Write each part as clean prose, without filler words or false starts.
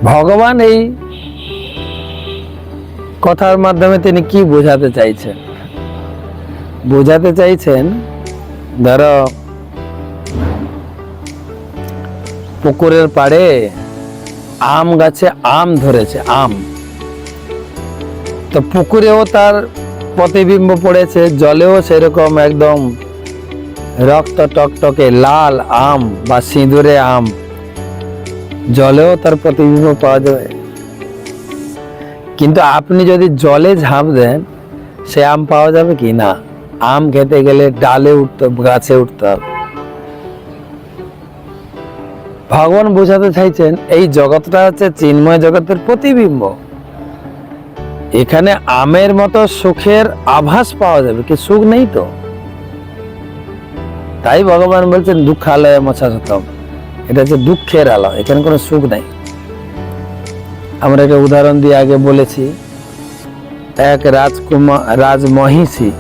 ভগবান এই কথার মাধ্যমে তিনি কি বোঝাতে চাইছেন? বোঝাতে চাইছেন, ধরো পুকুরের পাড়ে আম গাছে আম ধরেছে, আম, তো পুকুরেও তার প্রতিবিম্ব পড়েছে, জলেও সেরকম একদম রক্ত টকটকে লাল আম বা সিঁদুরে আম, জলেও তার প্রতিবিম্ব পাওয়া যাবে। কিন্তু আপনি যদি জলে ঝাঁপ দেন, সে আম পাওয়া যাবে কি না? আম খেতে গেলে ডালে উঠতে, গাছে উঠতে হবে। ভগবান বোঝাতে চাইছেন এই জগৎটা হচ্ছে চিন্ময় জগতের প্রতিবিম্ব। এখানে আমের মতো সুখের আভাস পাওয়া যাবে, কি সুখ নেই তো। তাই ভগবান বলছেন দুঃখালয় মশাসতম, এটা হচ্ছে দুঃখের আলো, এখানে কোনো সুখ নাই। আমরা একটা উদাহরণ দিয়ে আগে বলেছি, এক রাজমহিষী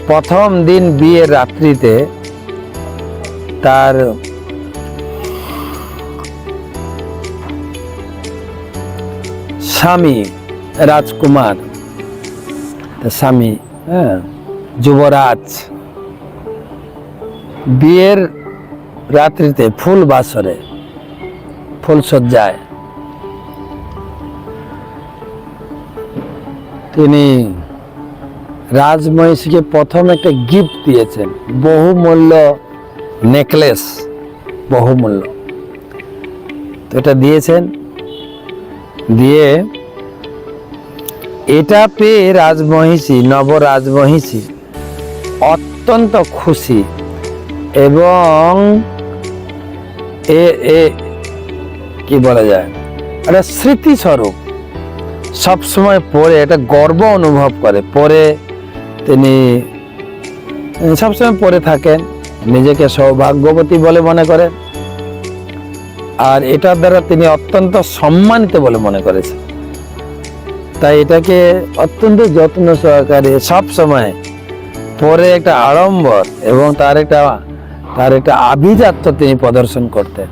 প্রথম দিন বিয়ের রাত্রিতে তার স্বামী রাজকুমার, স্বামী যুবরাজ, বিয়ের রাত্রিতে ফুল বাসরে, ফুলসজ্জায় তিনি রাজমহিষীকে প্রথম একটা গিফট দিয়েছেন, বহুমূল্য নেকলেস, বহুমূল্য। তো এটা দিয়েছেন, দিয়ে এটা পেয়ে রাজমহিষী, নবরাজমহিষী অত্যন্ত খুশি এবং কি বলা যায়, একটা স্মৃতিস্বরূপ সবসময় পরে এটা গর্ব অনুভব করে, পরে তিনি সবসময় পরে থাকেন, নিজেকে সৌভাগ্যবতী বলে মনে করেন, আর এটার দ্বারা তিনি অত্যন্ত সম্মানিত বলে মনে করেছেন। তাই এটাকে অত্যন্ত যত্ন সহকারে সব সময় পরে একটা আড়ম্বর এবং তার একটা আভিজাত্য তিনি প্রদর্শন করতেন।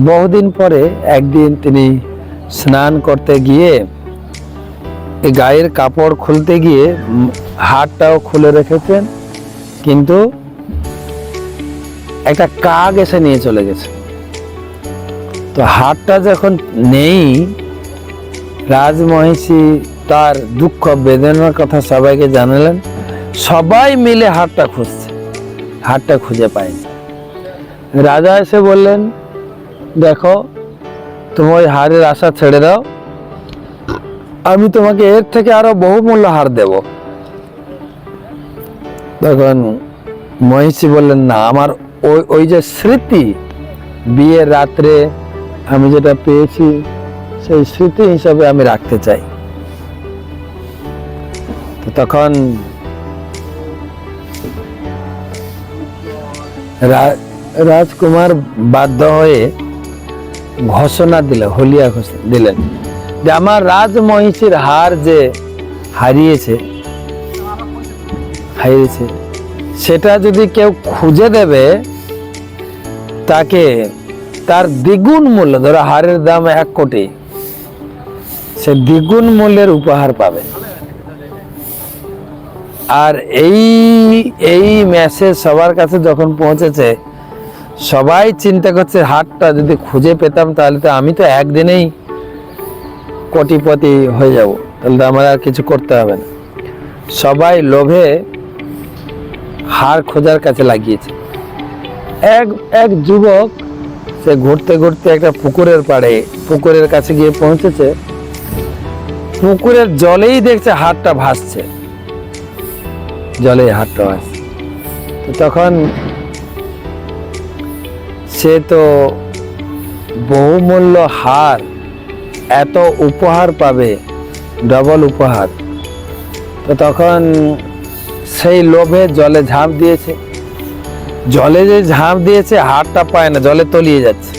বহুদিন পরে একদিন তিনি স্নান করতে গিয়ে গায়ের কাপড় খুলতে গিয়ে হাতটাও খুলে রেখেছেন, কিন্তু একটা কাক এসে নিয়ে চলে গেছে। তো হাতটা যখন নেই, রাজমহিষী তার দুঃখ বেদনার কথা সবাইকে জানালেন, সবাই মিলে হাতটা খুঁজছে, হাতটা খুঁজে পায়নি। রাজা এসে বললেন, দেখো তুমি ওই হারের আশা ছেড়ে দাও, আমি তোমাকে এর থেকে আরো বহুমূল্য হার দেব। তখন মহিষী বললেন, না, আমার ওই যে স্মৃতি, বিয়ের রাত্রে আমি যেটা পেয়েছি সেই স্মৃতি হিসাবে আমি রাখতে চাই। তখন রাজকুমার বাধ্য হয়ে ঘোষণা দিলেন, হলিয়া ঘোষণা দিলেন যে আমার রাজমহিষীর হার যে হারিয়েছে সেটা যদি কেউ খুঁজে দেবে, তাকে তার দ্বিগুণ মূল্য, ধরো হারের দাম 1 কোটি, সে দ্বিগুণ মূল্যের উপহার পাবে। আর এই মেসেজ সবার কাছে যখন পৌঁছেছে, সবাই চিন্তা করছে হারটা যদি খুঁজে পেতাম তাহলে তো আমি তো একদিনেই কোটিপতি হয়ে যাব, তাহলে তো আমার আর কিছু করতে হবে না। সবাই লোভে হার খোঁজার কাছে লাগিয়েছে। এক যুবক সে ঘুরতে ঘুরতে একটা পুকুরের কাছে গিয়ে পৌঁছেছে, পুকুরের জলেই দেখছে হাতটা ভাসছে, জলে হাতটা ভাসছে। তো তখন সে তো বহুমূল্য হার, এত উপহার পাবে, ডবল উপহার, তো তখন সেই লোভে জলে ঝাঁপ দিয়েছে। জলে যে ঝাঁপ দিয়েছে, হাতটা পায় না, জলে তলিয়ে যাচ্ছে।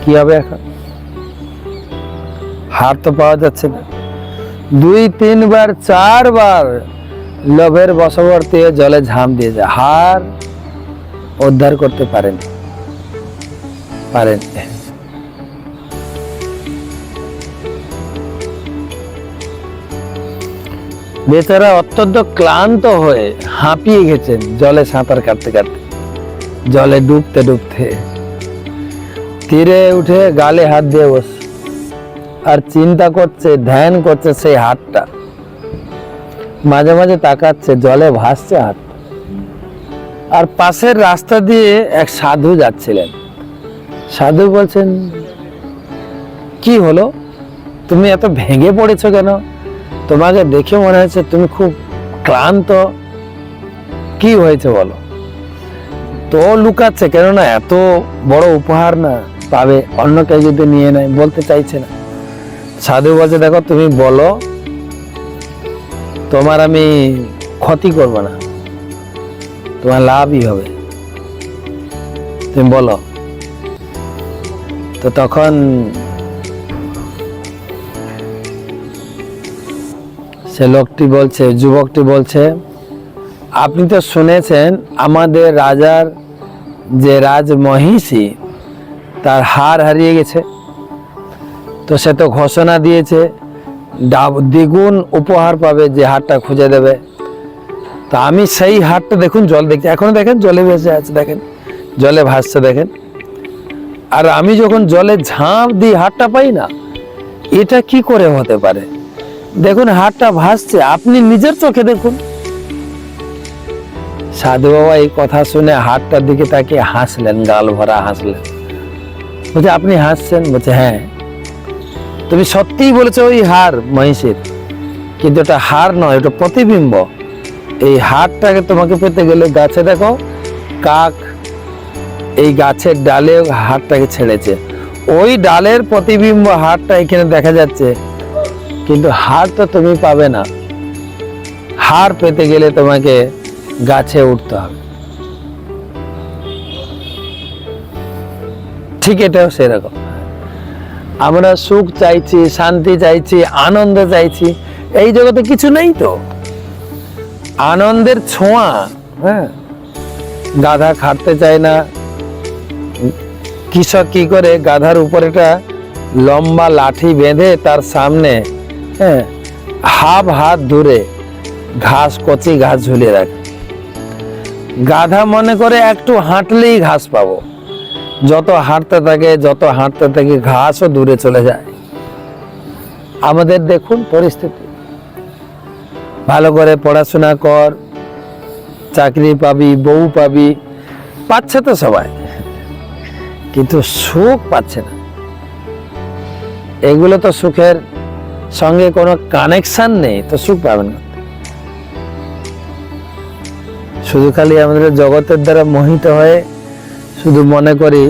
কি হবে এখন? হার তো পাওয়া যাচ্ছে না। 2, 3 বার 4 বার লোভের বশবর্তী জলে ঝাঁপ দিয়েছে, হার উদ্ধার করতে পারেন। বেচারা অত্যন্ত ক্লান্ত হয়ে হাঁপিয়ে গেছেন জলে সাঁতার কাটতে কাটতে, জলে ডুবতে ডুবতে। তীরে উঠে গালে হাত দিয়ে বসে আর চিন্তা করছে, ধ্যান করছে সেই হাতটা। মাঝে মাঝে তাকাচ্ছে, জলে ভাসছে হাত। আর পাশের রাস্তা দিয়ে এক সাধু যাচ্ছিলেন। সাধু বলছেন, কি হলো, তুমি এত ভেঙে পড়েছো কেন? তোমাকে দেখে মনে হচ্ছে তুমি খুব ক্লান্ত, কি হয়েছে বলো? তো লুকাচ্ছে, কেননা এত বড় উপহার না পাবে, অন্য কেউ যদি নিয়ে নেয়, বলতে চাইছে না। সাধু বলছে, দেখো তুমি বলো, তোমার আমি ক্ষতি করবো না, তোমার লাভই হবে, তুমি বলো। তো তখন সে লোকটি বলছে, যুবকটি বলছে, আপনি তো শুনেছেন আমাদের রাজার যে রাজমহিষী, তার হার হারিয়ে গেছে। তো সে তো ঘোষণা দিয়েছে দ্বিগুণ উপহার পাবে যে হারটা খুঁজে দেবে। তা আমি সেই হারটা, দেখুন জল দেখছি, এখনো দেখেন জলে ভেসে আছে, দেখেন জলে ভাসছে, দেখেন। আর আমি যখন জলে ঝাঁপ দিই হারটা পাই না, এটা কি করে হতে পারে? দেখুন হারটা ভাসছে, আপনি নিজের চোখে দেখুন। সাধু বাবা এই কথা শুনে হারটার দিকে তাকে হাসলেন, গাল ভরা হাসলেন। বলছে, আপনি হাসছেন? বলছে, হ্যাঁ, তুমি সত্যিই বলেছো ওই হার মহিষের, কিন্তু এটা হার নয়, এটা প্রতিবিম্ব। এই হারটাকে তোমাকে পেতে গেলে গাছে দেখো কাক এই গাছের ডালে হারটাকে ছেড়েছে, ওই ডালের প্রতিবিম্ব হারটা এখানে দেখা যাচ্ছে, কিন্তু হার তো তুমি পাবে না। হার পেতে গেলে তোমাকে গাছে উঠতে হবে। ঠিক এটাও সেরকম, আমরা সুখ চাইছি, শান্তি চাইছি, আনন্দ চাইছি, এই জগতে কিছু নেই তো আনন্দের ছোঁয়া। হ্যাঁ, গাধা খাটতে চায় না, কৃষক কি করে, গাধার উপরে একটা লম্বা লাঠি বেঁধে তার সামনে হাত দূরে ঘাস, কচি ঘাস ঝুলিয়ে রাখে। গাধা মনে করে একটু হাঁটলেই ঘাস পাবো, যত হাঁটতে থাকে ঘাসও দূরে চলে যায়। আমাদের দেখুন পরিস্থিতি, ভালো করে পড়াশোনা কর, চাকরি পাবি, বউ পাবি, পাচ্ছে তো সবাই, কিন্তু সুখ পাচ্ছে না। এগুলো তো সুখের সঙ্গে কোনো কানেকশন নেই, তো সুখ পাবেন না। শুধু খালি আমাদের জগতের দ্বারা মোহিত হয়ে শুধু মনে করি,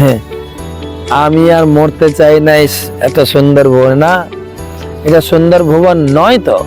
হ্যাঁ আমি আর মরতে চাই না এত সুন্দর ভুবন। না, এটা সুন্দর ভুবন নয় তো।